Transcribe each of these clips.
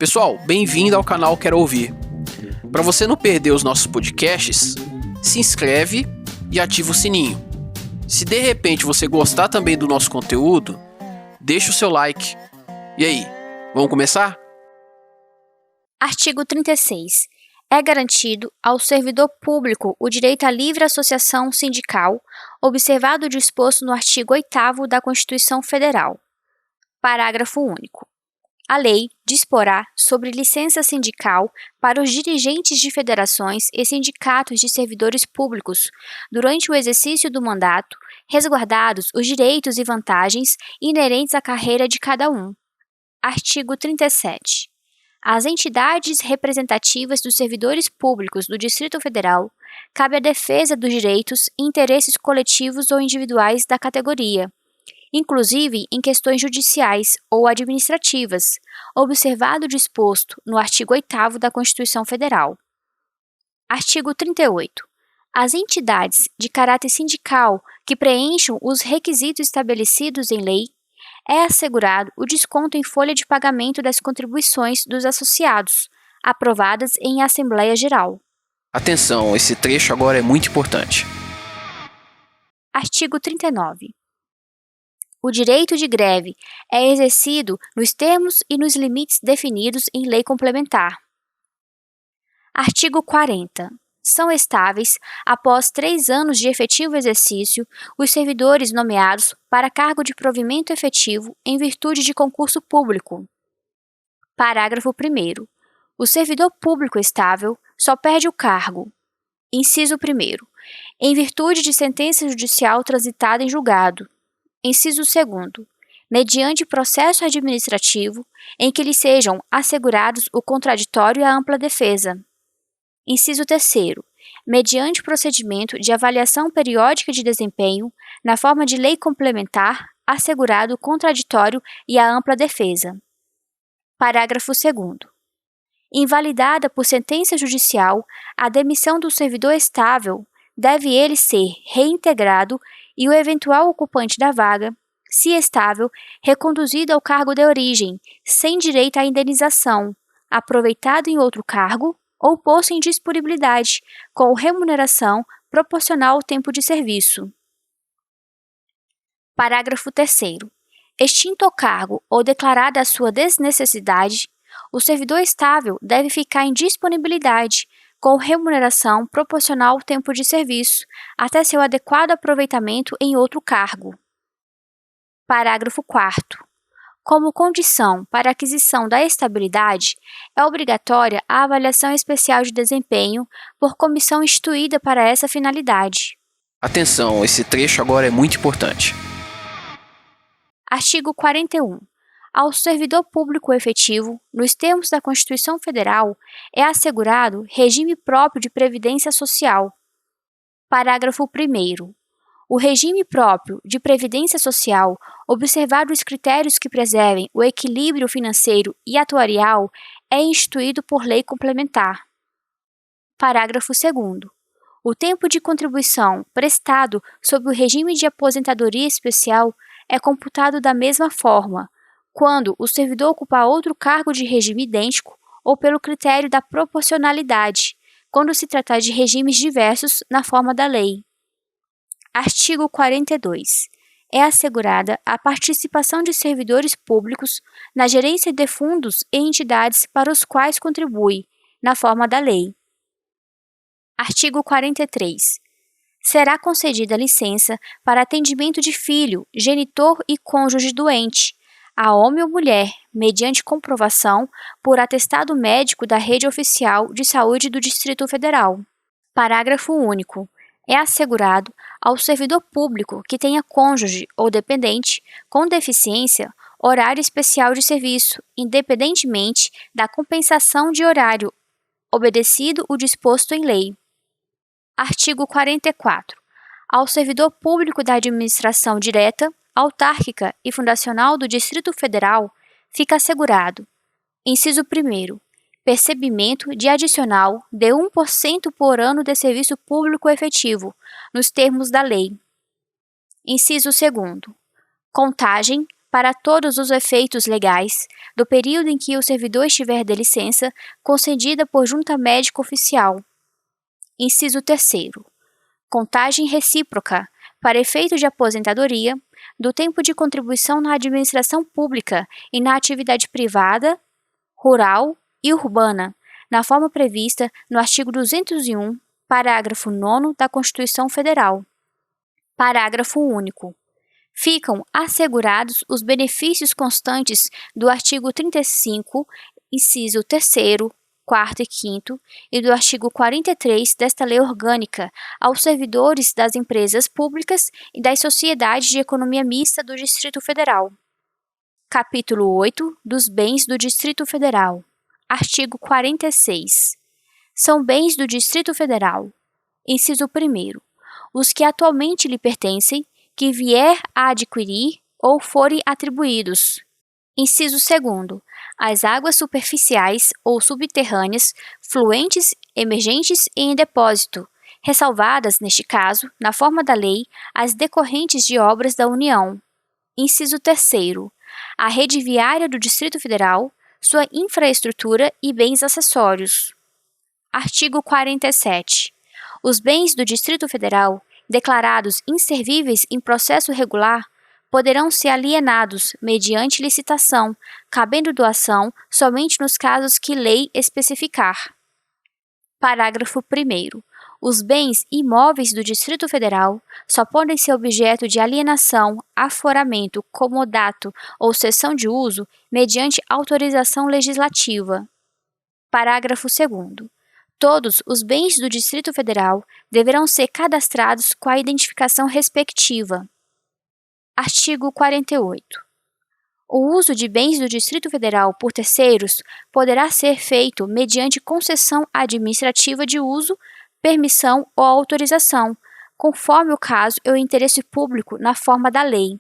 Pessoal, bem-vindo ao canal Quero Ouvir. Para você não perder os nossos podcasts, se inscreve e ativa o sininho. Se de repente você gostar também do nosso conteúdo, deixa o seu like. E aí, vamos começar? Artigo 36. É garantido ao servidor público o direito à livre associação sindical, observado o disposto no artigo 8º da Constituição Federal. Parágrafo único. A lei disporá sobre licença sindical para os dirigentes de federações e sindicatos de servidores públicos durante o exercício do mandato, resguardados os direitos e vantagens inerentes à carreira de cada um. Artigo 37. Às entidades representativas dos servidores públicos do Distrito Federal, cabe a defesa dos direitos e interesses coletivos ou individuais da categoria, inclusive em questões judiciais ou administrativas, observado o disposto no artigo 8º da Constituição Federal. Artigo 38. As entidades de caráter sindical que preencham os requisitos estabelecidos em lei, é assegurado o desconto em folha de pagamento das contribuições dos associados, aprovadas em Assembleia Geral. Atenção, esse trecho agora é muito importante. Artigo 39. O direito de greve é exercido nos termos e nos limites definidos em lei complementar. Artigo 40. São estáveis, após 3 anos de efetivo exercício, os servidores nomeados para cargo de provimento efetivo em virtude de concurso público. Parágrafo 1º. O servidor público estável só perde o cargo. Inciso 1º. Em virtude de sentença judicial transitada em julgado. Inciso 2º. Mediante processo administrativo em que lhe sejam assegurados o contraditório e a ampla defesa. Inciso 3º. Mediante procedimento de avaliação periódica de desempenho, na forma de lei complementar, assegurado o contraditório e a ampla defesa. Parágrafo 2º. Invalidada por sentença judicial, a demissão do servidor estável, deve ele ser reintegrado e o eventual ocupante da vaga, se estável, reconduzido ao cargo de origem, sem direito à indenização, aproveitado em outro cargo, ou posto em disponibilidade, com remuneração proporcional ao tempo de serviço. Parágrafo 3º. Extinto o cargo ou declarada a sua desnecessidade, o servidor estável deve ficar em disponibilidade, com remuneração proporcional ao tempo de serviço, até seu adequado aproveitamento em outro cargo. Parágrafo 4º. Como condição para a aquisição da estabilidade, é obrigatória a avaliação especial de desempenho por comissão instituída para essa finalidade. Atenção, esse trecho agora é muito importante. Artigo 41. Ao servidor público efetivo, nos termos da Constituição Federal, é assegurado regime próprio de previdência social. Parágrafo 1º. O regime próprio de previdência social, observado os critérios que preservem o equilíbrio financeiro e atuarial, é instituído por lei complementar. Parágrafo 2º. O tempo de contribuição prestado sob o regime de aposentadoria especial é computado da mesma forma, quando o servidor ocupar outro cargo de regime idêntico ou pelo critério da proporcionalidade, quando se tratar de regimes diversos na forma da lei. Artigo 42. É assegurada a participação de servidores públicos na gerência de fundos e entidades para os quais contribui, na forma da lei. Artigo 43. Será concedida licença para atendimento de filho, genitor e cônjuge doente, a homem ou mulher, mediante comprovação por atestado médico da rede oficial de saúde do Distrito Federal. Parágrafo único. É assegurado ao servidor público que tenha cônjuge ou dependente com deficiência horário especial de serviço, independentemente da compensação de horário, obedecido o disposto em lei. Artigo 44. Ao servidor público da administração direta, autárquica e fundacional do Distrito Federal, fica assegurado: inciso 1º, percebimento de adicional de 1% por ano de serviço público efetivo, nos termos da lei. Inciso 2º. Contagem para todos os efeitos legais, do período em que o servidor estiver de licença, concedida por junta médica oficial. Inciso 3º. Contagem recíproca, para efeito de aposentadoria, do tempo de contribuição na administração pública e na atividade privada, rural e urbana, na forma prevista no artigo 201, parágrafo 9º da Constituição Federal. Parágrafo único. Ficam assegurados os benefícios constantes do artigo 35, inciso 3º, 4º e 5º e do artigo 43 desta Lei Orgânica aos servidores das empresas públicas e das sociedades de economia mista do Distrito Federal. Capítulo 8 dos bens do Distrito Federal. Artigo 46. São bens do Distrito Federal. Inciso 1º. Os que atualmente lhe pertencem, que vier a adquirir ou forem atribuídos. Inciso 2º. As águas superficiais ou subterrâneas, fluentes, emergentes e em depósito, ressalvadas, neste caso, na forma da lei, as decorrentes de obras da União. Inciso 3º. A rede viária do Distrito Federal, sua infraestrutura e bens acessórios. Artigo 47. Os bens do Distrito Federal, declarados inservíveis em processo regular, poderão ser alienados mediante licitação, cabendo doação somente nos casos que lei especificar. Parágrafo 1º. Os bens imóveis do Distrito Federal só podem ser objeto de alienação, aforamento, comodato ou cessão de uso mediante autorização legislativa. Parágrafo 2º. Todos os bens do Distrito Federal deverão ser cadastrados com a identificação respectiva. Artigo 48. O uso de bens do Distrito Federal por terceiros poderá ser feito mediante concessão administrativa de uso, permissão ou autorização, conforme o caso e o interesse público na forma da lei.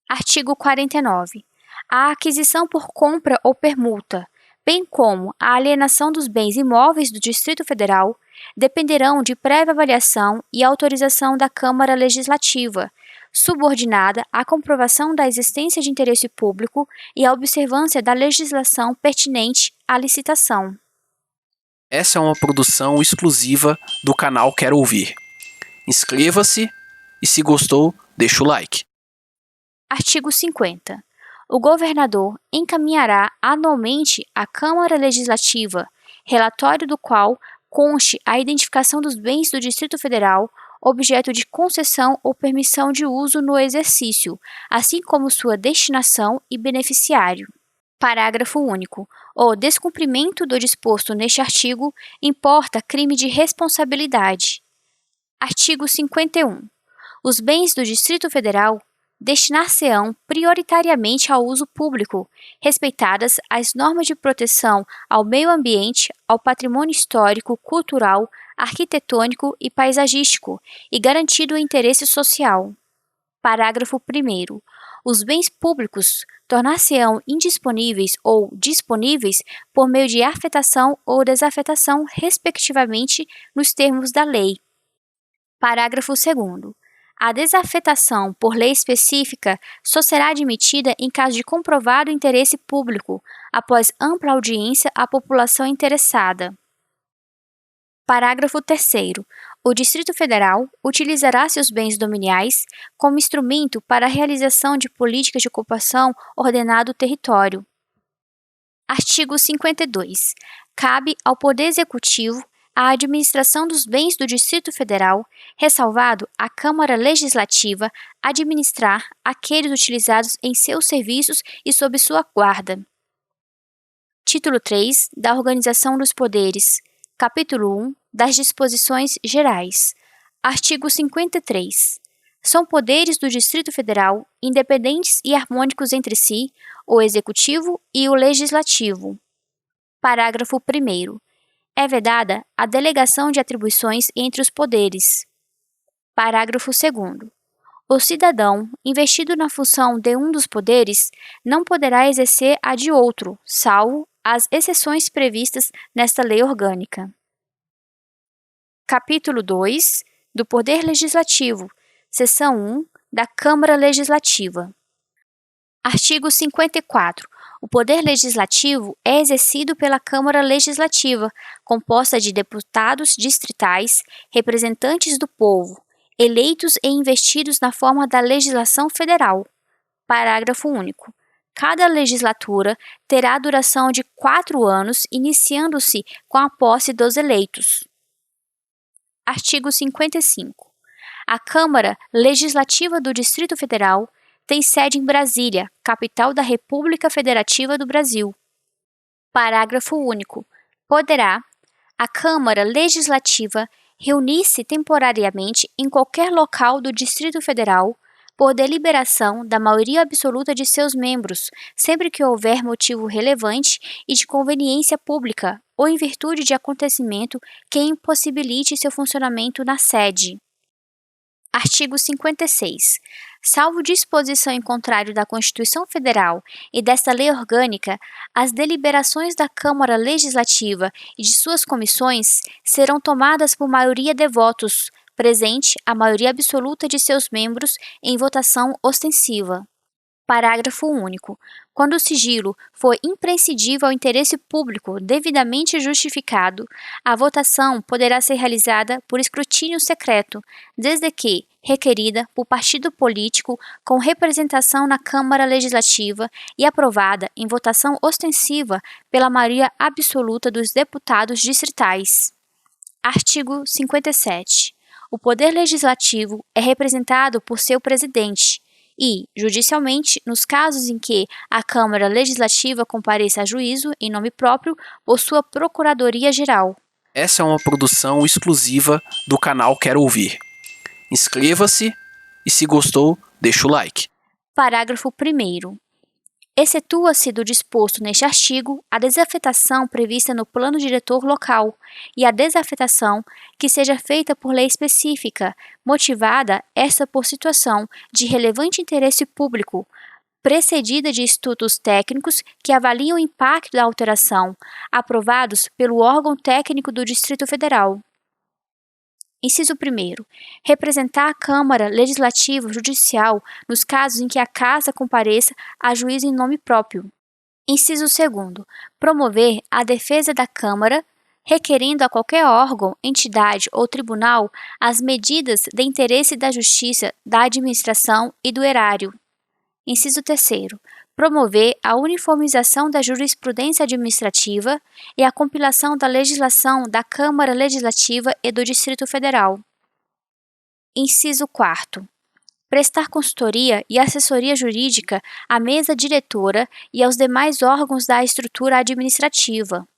Artigo 49. A aquisição por compra ou permuta, bem como a alienação dos bens imóveis do Distrito Federal, dependerão de prévia avaliação e autorização da Câmara Legislativa, subordinada à comprovação da existência de interesse público e à observância da legislação pertinente à licitação. Essa é uma produção exclusiva do canal Quero Ouvir. Inscreva-se e, se gostou, deixa o like. Artigo 50. O governador encaminhará anualmente à Câmara Legislativa relatório do qual conste a identificação dos bens do Distrito Federal objeto de concessão ou permissão de uso no exercício, assim como sua destinação e beneficiário. Parágrafo único. O descumprimento do disposto neste artigo importa crime de responsabilidade. Artigo 51. Os bens do Distrito Federal destinar-se-ão prioritariamente ao uso público, respeitadas as normas de proteção ao meio ambiente, ao patrimônio histórico, cultural, arquitetônico e paisagístico, e garantido o interesse social. Parágrafo 1º. Os bens públicos tornar-se-ão indisponíveis ou disponíveis por meio de afetação ou desafetação, respectivamente, nos termos da lei. Parágrafo 2º. A desafetação por lei específica só será admitida em caso de comprovado interesse público, após ampla audiência à população interessada. Parágrafo 3º. O Distrito Federal utilizará seus bens dominiais como instrumento para a realização de políticas de ocupação ordenado território. Artigo 52. Cabe ao Poder Executivo a administração dos bens do Distrito Federal, ressalvado à Câmara Legislativa administrar aqueles utilizados em seus serviços e sob sua guarda. Título 3 da Organização dos Poderes. Capítulo 1 das Disposições Gerais. Artigo 53. São poderes do Distrito Federal, independentes e harmônicos entre si, o Executivo e o Legislativo. Parágrafo 1º. É vedada a delegação de atribuições entre os poderes. Parágrafo 2º. O cidadão, investido na função de um dos poderes, não poderá exercer a de outro, salvo as exceções previstas nesta lei orgânica. Capítulo 2 do Poder Legislativo, seção 1 da Câmara Legislativa. Artigo 54. O poder legislativo é exercido pela Câmara Legislativa, composta de deputados distritais, representantes do povo, eleitos e investidos na forma da legislação federal. Parágrafo único. Cada legislatura terá duração de 4 anos, iniciando-se com a posse dos eleitos. Artigo 55. A Câmara Legislativa do Distrito Federal tem sede em Brasília, capital da República Federativa do Brasil. Parágrafo único. Poderá a Câmara Legislativa reunir-se temporariamente em qualquer local do Distrito Federal por deliberação da maioria absoluta de seus membros, sempre que houver motivo relevante e de conveniência pública ou em virtude de acontecimento que impossibilite seu funcionamento na sede. Artigo 56. Salvo disposição em contrário da Constituição Federal e desta lei orgânica, as deliberações da Câmara Legislativa e de suas comissões serão tomadas por maioria de votos, presente a maioria absoluta de seus membros em votação ostensiva. Parágrafo único. Quando o sigilo for imprescindível ao interesse público devidamente justificado, a votação poderá ser realizada por escrutínio secreto, desde que requerida por partido político com representação na Câmara Legislativa e aprovada em votação ostensiva pela maioria absoluta dos deputados distritais. Artigo 57. O Poder Legislativo é representado por seu presidente e, judicialmente, nos casos em que a Câmara Legislativa compareça a juízo em nome próprio, por sua Procuradoria-Geral. Essa é uma produção exclusiva do canal Quero Ouvir. Inscreva-se e, se gostou, deixa o like. Parágrafo 1º. Excetua-se do disposto neste artigo a desafetação prevista no plano diretor local e a desafetação que seja feita por lei específica, motivada esta por situação de relevante interesse público, precedida de estudos técnicos que avaliam o impacto da alteração, aprovados pelo órgão técnico do Distrito Federal. Inciso 1º. Representar a Câmara Legislativa Judicial nos casos em que a Casa compareça a juízo em nome próprio. Inciso 2º. Promover a defesa da Câmara, requerendo a qualquer órgão, entidade ou tribunal as medidas de interesse da Justiça, da Administração e do Erário. Inciso 3º. Promover a uniformização da jurisprudência administrativa e a compilação da legislação da Câmara Legislativa e do Distrito Federal. Inciso 4º. Prestar consultoria e assessoria jurídica à mesa diretora e aos demais órgãos da estrutura administrativa.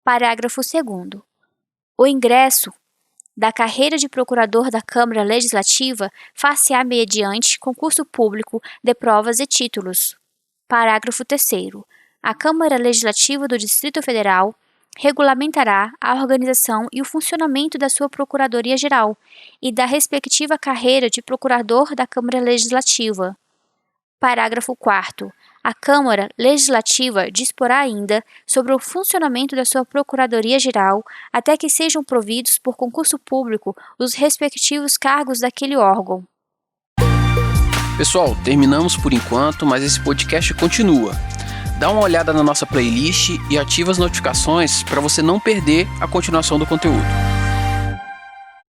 Parágrafo 2º. O ingresso da carreira de procurador da Câmara Legislativa far-se-á mediante concurso público de provas e títulos. Parágrafo 3º. A Câmara Legislativa do Distrito Federal regulamentará a organização e o funcionamento da sua Procuradoria-Geral e da respectiva carreira de procurador da Câmara Legislativa. Parágrafo 4º. A Câmara Legislativa disporá ainda sobre o funcionamento da sua Procuradoria-Geral até que sejam providos por concurso público os respectivos cargos daquele órgão. Pessoal, terminamos por enquanto, mas esse podcast continua. Dá uma olhada na nossa playlist e ativa as notificações para você não perder a continuação do conteúdo.